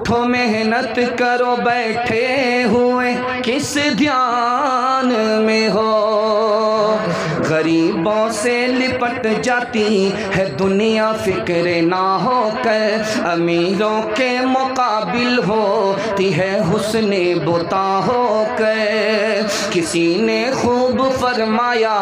उठो मेहनत करो बैठे हुए किस ध्यान में हो। गरीबों से लिपट जाती है दुनिया फिक्र ना हो कर, अमीरों के मुकाबिल होती है हुस्ने बुता हो कर। किसी ने खूब फरमाया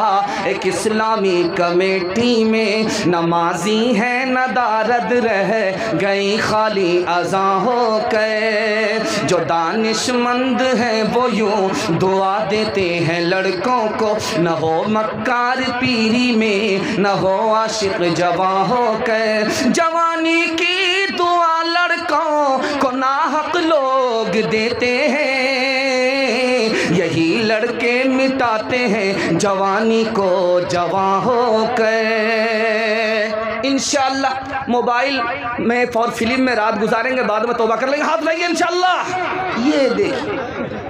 एक इस्लामी कमेटी में, नमाजी है नदारद रह गई खाली अज़ा हो कर। जो दानिशमंद है वो यूं दुआ देते हैं लड़कों को, न हो मक्कार पीरी में न हो आशिक जवां हो कर। जवानी की दुआ लड़कों को नाहक लोग देते हैं, यही लड़के मिटाते हैं जवानी को जवां हो कर। इंशाअल्लाह मोबाइल में और फिल्म में रात गुजारेंगे, बाद में तौबा कर लेंगे। हाथ लाइए इंशाअल्लाह। ये देखिए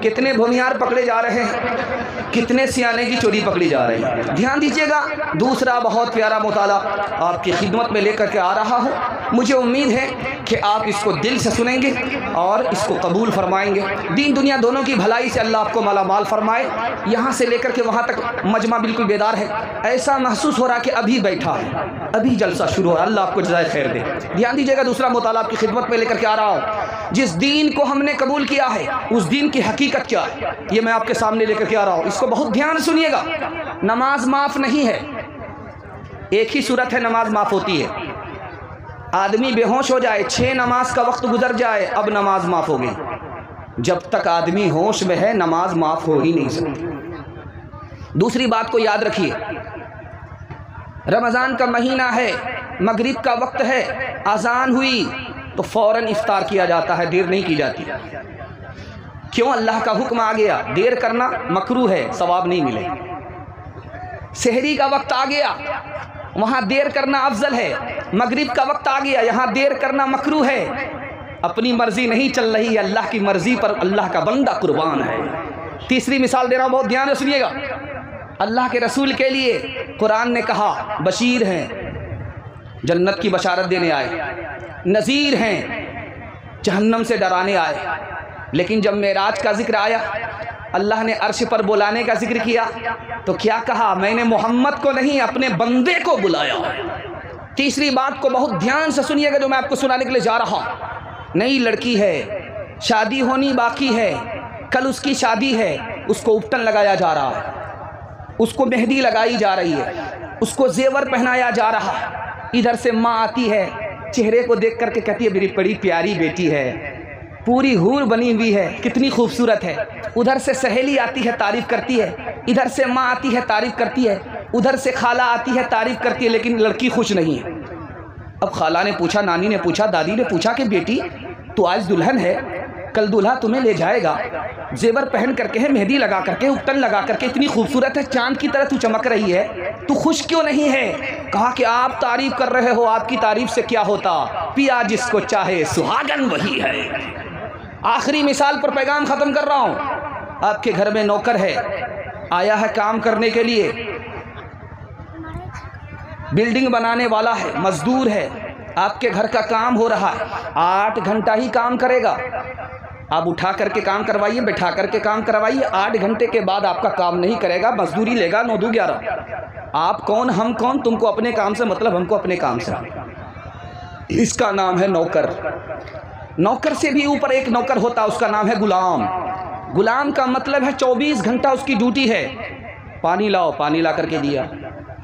कितने भूमियार पकड़े जा रहे हैं, कितने सियाने की चोरी पकड़ी जा रही है। ध्यान दीजिएगा। दूसरा बहुत प्यारा मुताला आपकी खिदमत में लेकर के आ रहा हूँ। मुझे उम्मीद है कि आप इसको दिल से सुनेंगे और इसको कबूल फरमाएंगे। दीन दुनिया दोनों की भलाई से अल्लाह आपको माला माल फरमाए। यहाँ से लेकर के वहाँ तक मजमा बिल्कुल बेदार है, ऐसा महसूस हो रहा है कि अभी बैठा है, अभी जलसा शुरू हो रहा है। अल्लाह आपको जज़ाए खैर दे। ध्यान दीजिएगा। दूसरा मुताला आपकी खिदमत में लेकर के आ रहा हूँ। जिस दीन को हमने कबूल किया है उस दीन की हकीकत क्या है, ये मैं आपके सामने लेकर के आ रहा हूँ। इसको बहुत ध्यान से सुनिएगा। नमाज माफ नहीं है, एक ही सूरत है नमाज माफ होती है। आदमी बेहोश हो जाए, 6 नमाज का वक्त गुजर जाए, अब नमाज माफ हो गई। जब तक आदमी होश में है नमाज माफ हो ही नहीं सकती। दूसरी बात को याद रखिए, रमज़ान का महीना है, मगरिब का वक्त है, अजान हुई तो फ़ौरन इफ्तार किया जाता है, देर नहीं की जाती। क्यों? अल्लाह का हुक्म आ गया। देर करना मकरूह है, सवाब नहीं मिले। सहरी का वक्त आ गया, वहाँ देर करना अफजल है। मगरिब का वक्त आ गया, यहाँ देर करना मकरूह है। अपनी मर्जी नहीं चल रही, अल्लाह की मर्जी पर अल्लाह का बंदा कुर्बान है। तीसरी मिसाल दे रहा हूँ, बहुत ध्यान से सुनिएगा। अल्लाह के रसूल के लिए कुरान ने कहा बशीर हैं, जन्नत की बशारत देने आए, नज़ीर हैं, जहन्नम से डराने आए। लेकिन जब मेराज का जिक्र आया, अल्लाह ने अर्श पर बुलाने का जिक्र किया, तो क्या कहा? मैंने मोहम्मद को नहीं अपने बंदे को बुलाया। तीसरी बात को बहुत ध्यान से सुनिएगा जो मैं आपको सुनाने के लिए जा रहा हूँ। नई लड़की है, शादी होनी बाकी है, कल उसकी शादी है, उसको उपटन लगाया जा रहा है, उसको मेहंदी लगाई जा रही है, उसको जेवर पहनाया जा रहा है। इधर से माँ आती है, चेहरे को देख करके कहती है मेरी बड़ी प्यारी बेटी है, पूरी हूर बनी हुई है, कितनी खूबसूरत है। उधर से सहेली आती है, तारीफ़ करती है, इधर से माँ आती है, तारीफ़ करती है, उधर से खाला आती है, तारीफ़ करती है, लेकिन लड़की खुश नहीं है। अब खाला ने पूछा, नानी ने पूछा, दादी ने पूछा कि बेटी तू आज दुल्हन है, कल दूल्हा तुम्हें ले जाएगा, जेवर पहन करके है, मेहंदी लगा करके, उपटन लगा करके, इतनी खूबसूरत है, चांद की तरह तू चमक रही है, तू खुश क्यों नहीं है? कहा कि आप तारीफ़ कर रहे हो, आपकी तारीफ़ से क्या होता, पिया जिसको चाहे सुहागन वही है। आखिरी मिसाल पर पैगाम ख़त्म कर रहा हूँ। आपके घर में नौकर है, आया है काम करने के लिए, बिल्डिंग बनाने वाला है, मजदूर है, आपके घर का काम हो रहा है, 8 घंटा ही काम करेगा। आप उठा करके काम करवाइए, बैठा करके काम करवाइए, 8 घंटे के बाद आपका काम नहीं करेगा, मजदूरी लेगा 9 दू 11। आप कौन, हम कौन? तुमको अपने काम से मतलब, हमको अपने काम से। इसका नाम है नौकर। नौकर से भी ऊपर एक नौकर होता, उसका नाम है गुलाम। गुलाम का मतलब है 24 घंटा उसकी ड्यूटी है। पानी लाओ, पानी ला करके दिया,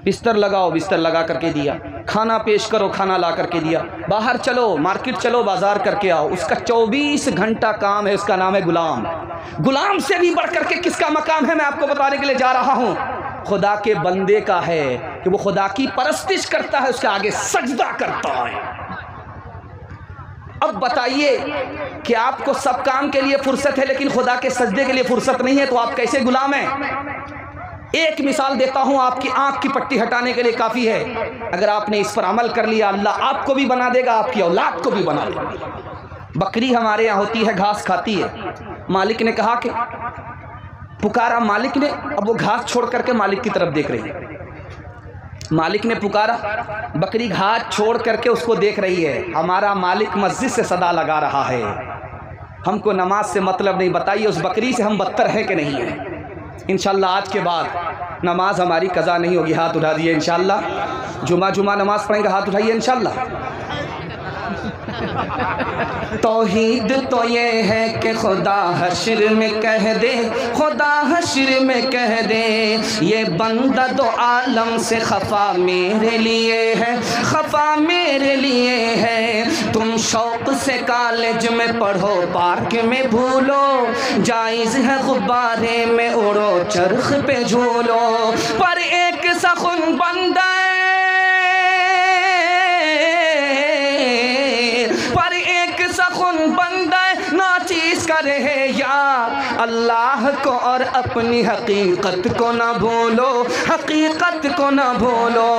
बिस्तर लगाओ, बिस्तर लगा करके दिया, खाना पेश करो, खाना ला करके दिया, बाहर चलो, मार्केट चलो, बाजार करके आओ। उसका 24 घंटा काम है, उसका नाम है गुलाम। गुलाम से भी बढ़ करके किसका मकाम है मैं आपको बताने के लिए जा रहा हूँ। खुदा के बंदे का है कि वो खुदा की परस्तिश करता है, उसके आगे सजदा करता है। अब बताइए कि आपको सब काम के लिए फुर्सत है लेकिन खुदा के सजदे के लिए फुर्सत नहीं है, तो आप कैसे गुलाम हैं? एक मिसाल देता हूं, आपकी आंख की पट्टी हटाने के लिए काफ़ी है। अगर आपने इस पर अमल कर लिया, अल्लाह आपको भी बना देगा, आपकी औलाद को भी बना देगा। बकरी हमारे यहाँ होती है, घास खाती है। मालिक ने कहा कि पुकारा मालिक ने, अब वो घास छोड़ करके मालिक की तरफ देख रही है। मालिक ने पुकारा, बकरी घाट छोड़ करके उसको देख रही है, हमारा मालिक मस्जिद से सदा लगा रहा है, हमको नमाज से मतलब नहीं, बताइए उस बकरी से हम बदतर हैं कि नहीं है। इंशाअल्लाह आज के बाद नमाज हमारी कज़ा नहीं होगी, हाथ उठा दिए इंशाअल्लाह। जुमा नमाज पढ़ेंगे, हाथ उठाइए इंशाअल्लाह। तौहीद तो ये है कि खुदा हश्र में कह दे, खुदा हश्र में कह दे, ये बंदा दो आलम से खफा मेरे लिए है, खफा मेरे लिए है। तुम शौक़ से कॉलेज में पढ़ो, पार्क में भूलो, जायज़ है गुब्बारे में उड़ो, चरख पे झूलो, पर एक सखुन बंदा नाचीज़ करे है यार, अल्लाह को और अपनी हकीकत को ना भूलो, हकीकत को ना भूलो,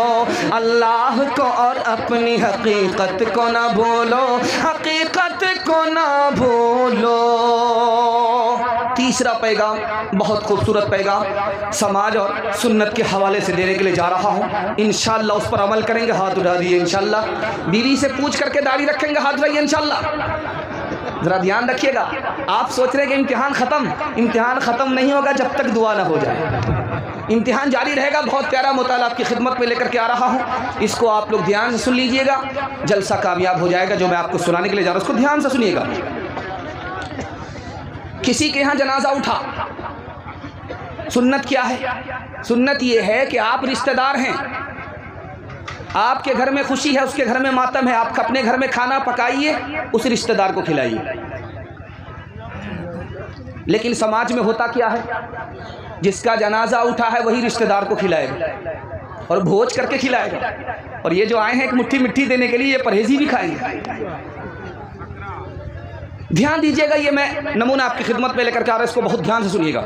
अल्लाह को और अपनी हकीकत को ना भूलो, हकीकत को ना भूलो। तीसरा पैगाम बहुत खूबसूरत पैगाम समाज और सुन्नत के हवाले से देने के लिए जा रहा हूँ। इंशाअल्लाह उस पर अमल करेंगे, हाथ उठा दिए इंशाअल्लाह। बीवी से पूछ करके दाढ़ी रखेंगे, हाथ उठाइए इंशाअल्लाह। ज़रा ध्यान रखिएगा, आप सोच रहे हैं कि इम्तिहान ख़त्म नहीं होगा जब तक दुआ ना हो जाए। इम्तिहान जारी रहेगा। बहुत प्यारा मुताला आपकी खिदमत में लेकर के आ रहा हूँ, इसको आप लोग ध्यान से सुन लीजिएगा, जलसा कामयाब हो जाएगा। जो मैं आपको सुनाने के लिए जा रहा हूँ उसको ध्यान से सुनिएगा। किसी के यहाँ जनाजा उठा, सुन्नत क्या है? सुन्नत ये है कि आप रिश्तेदार हैं, आपके घर में खुशी है, उसके घर में मातम है, आप अपने घर में खाना पकाइए, उस रिश्तेदार को खिलाइए। लेकिन समाज में होता क्या है, जिसका जनाजा उठा है वही रिश्तेदार को खिलाएगा और भोज करके खिलाएगा, और ये जो आए हैं एक मुट्ठी मिट्टी देने के लिए, ये परहेजी भी खाएंगे। ध्यान दीजिएगा, ये मैं नमूना आपकी खिदमत में लेकर के आ रहा हूं, इसको बहुत ध्यान से सुनिएगा।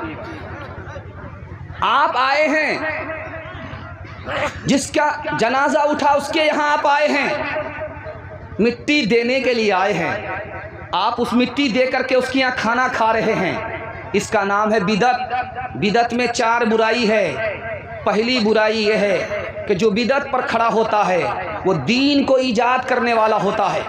आप आए हैं, जिसका जनाजा उठा उसके यहाँ आप आए हैं, मिट्टी देने के लिए आए हैं, आप उस मिट्टी दे करके उसके यहाँ खाना खा रहे हैं, इसका नाम है बिदअत। बिदअत में 4 बुराई है। पहली बुराई यह है कि जो बिदअत पर खड़ा होता है वो दीन को ईजाद करने वाला होता है,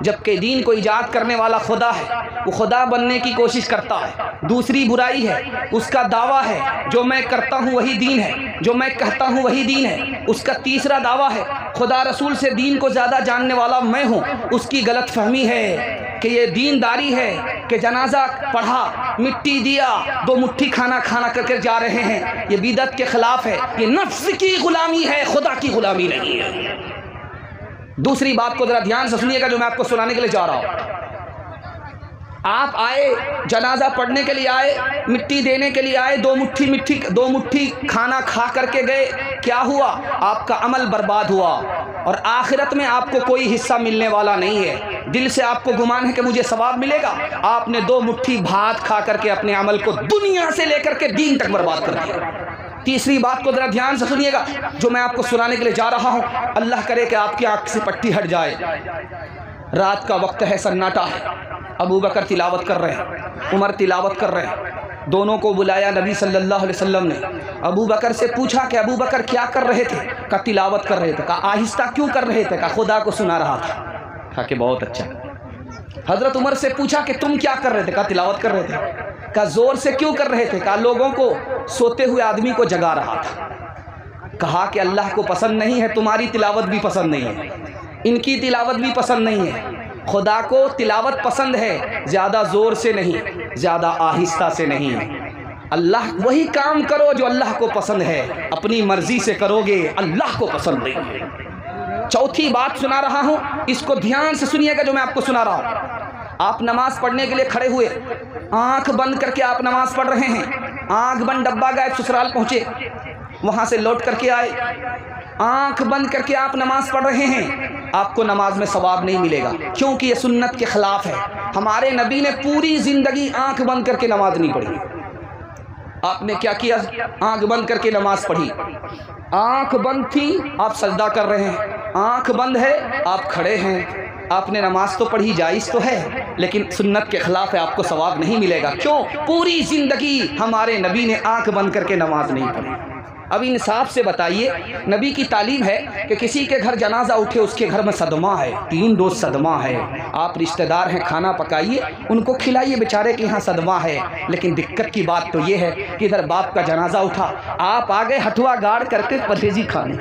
जबकि दीन को ईजाद करने वाला खुदा है, वो खुदा बनने की कोशिश करता है। दूसरी बुराई है, उसका दावा है जो मैं करता हूँ वही दीन है, जो मैं कहता हूँ वही दीन है। उसका तीसरा दावा है खुदा रसूल से दीन को ज़्यादा जानने वाला मैं हूँ। उसकी गलत फहमी है कि ये दीनदारी है कि जनाजा पढ़ा, मिट्टी दिया, 2 मुट्ठी खाना करके जा रहे हैं। ये बिदअत के खिलाफ है, ये नफ्स की गुलामी है, खुदा की गुलामी नहीं है। दूसरी बात को जरा ध्यान से सुनिएगा जो मैं आपको सुनाने के लिए जा रहा हूँ। आप आए, जनाजा पढ़ने के लिए आए, मिट्टी देने के लिए आए, 2 मुट्ठी खाना खा करके गए, क्या हुआ? आपका अमल बर्बाद हुआ और आखिरत में आपको कोई हिस्सा मिलने वाला नहीं है। दिल से आपको गुमान है कि मुझे सवाब मिलेगा, आपने 2 मुट्ठी भात खा करके अपने अमल को दुनिया से लेकर के दीन तक बर्बाद कर दिया। तीसरी बात को जरा ध्यान से सुनिएगा जो मैं आपको सुनाने के लिए जा रहा हूँ। अल्लाह करे कि आपकी आंख से पट्टी हट जाए। रात का वक्त है, सन्नाटा है, अबू बकर तिलावत कर रहे हैं, उमर तिलावत कर रहे हैं। दोनों को बुलाया नबी सल्लल्लाहु अलैहि वसल्लम ने। अबू बकर से पूछा कि अबू बकर क्या कर रहे थे? कहा तिलावत कर रहे थे। कहा आहिस्ता क्यों कर रहे थे? कहा खुदा को सुना रहा था। कहा कि बहुत अच्छा। हजरत उमर से पूछा कि तुम क्या कर रहे थे? कहा तिलावत कर रहे थे। कहा जोर से क्यों कर रहे थे? कहा लोगों को, सोते हुए आदमी को जगा रहा था। कहा कि अल्लाह को पसंद नहीं है, तुम्हारी तिलावत भी पसंद नहीं है, इनकी तिलावत भी पसंद नहीं है। खुदा को तिलावत पसंद है, ज़्यादा ज़ोर से नहीं, ज़्यादा आहिस्ता से नहीं। अल्लाह वही काम करो जो अल्लाह को पसंद है, अपनी मर्ज़ी से करोगे अल्लाह को पसंद नहीं। चौथी बात सुना रहा हूँ, इसको ध्यान से सुनिएगा जो मैं आपको सुना रहा हूँ। आप नमाज पढ़ने के लिए खड़े हुए, आंख बंद करके आप नमाज पढ़ रहे हैं, आंख बंद, डब्बा गए, ससुराल पहुँचे, वहाँ से लौट करके आए, आंख बंद करके आप नमाज पढ़ रहे हैं, आपको नमाज में सवाब नहीं मिलेगा, क्योंकि ये सुन्नत के खिलाफ है। हमारे नबी ने पूरी ज़िंदगी आंख बंद करके नमाज नहीं पढ़ी। आपने क्या किया? आंख बंद करके नमाज पढ़ी। आंख बंद थी, आप सजदा कर रहे हैं, आंख बंद है, आप खड़े हैं, आपने नमाज तो पढ़ी, जायज़ तो है, लेकिन सुन्नत के खिलाफ है, आपको सवाब नहीं मिलेगा। क्यों? पूरी ज़िंदगी हमारे नबी ने आंख बंद करके नमाज नहीं पढ़ी। अब इंसाफ से बताइए, नबी की तालीम है कि किसी के घर जनाजा उठे उसके घर में सदमा है, 3 डोज सदमा है। आप रिश्तेदार हैं, खाना पकाइए, उनको खिलाइए, बेचारे के यहाँ सदमा है। लेकिन दिक्कत की बात तो ये है कि इधर बाप का जनाजा उठा, आप आ गए हथुआ गाड़ करके परहेजी खाने।